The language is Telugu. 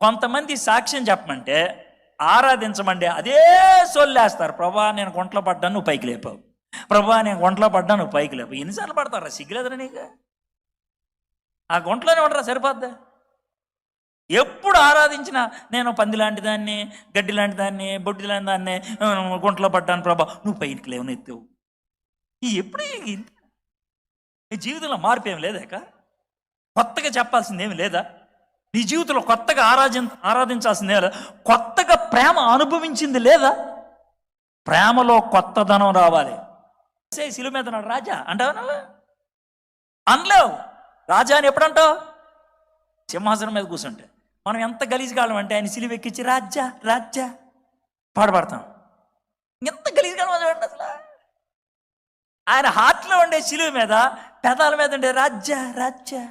కొంతమంది సాక్ష్యం చెప్పమంటే, ఆరాధించమంటే అదే సొల్లేస్తారు. ప్రభా నేను గుంటలో పడ్డాను, నువ్వు పైకి లేపావు. ప్రభా నేను గుంటలో పడ్డాను, నువ్వు పైకి లేపావు. ఎన్నిసార్లు పడతారా? సిగ్గులేదురా నీకు? ఆ గుంటలోనే ఉండరా, సరిపోద్దా? ఎప్పుడు ఆరాధించినా నేను పంది లాంటి దాన్ని, గడ్డి లాంటి దాన్ని, బొడ్డి లాంటి దాన్ని, గుంటలో పడ్డాను ప్రభా, నువ్వు పైకి లేవని ఎత్తావు. ఎప్పుడు నీ జీవితంలో మార్పు ఏమి లేదాక? కొత్తగా చెప్పాల్సింది ఏమి లేదా? నీ జీవితంలో కొత్తగా ఆరాధించాల్సిందే లేదా? కొత్తగా ప్రేమ అనుభవించింది లేదా? ప్రేమలో కొత్తదనం రావాలి. శిలువ మీద నాడు రాజా అంటావా? అనలేవు. రాజా అని ఎప్పుడంటావు? సింహాసనం మీద కూర్చుంటే. మనం ఎంత గలీజ్గాలం అంటే ఆయన సిలువ ఎక్కించి రాజ్యా రాజ్యా పాడబడతాం. ఎంత గలీజ్గాలం చూడండి అసలు. ఆయన హార్ట్లో ఉండే సిలువ మీద, పెదాల మీద ఉండే రాజ్యా రాజ్యా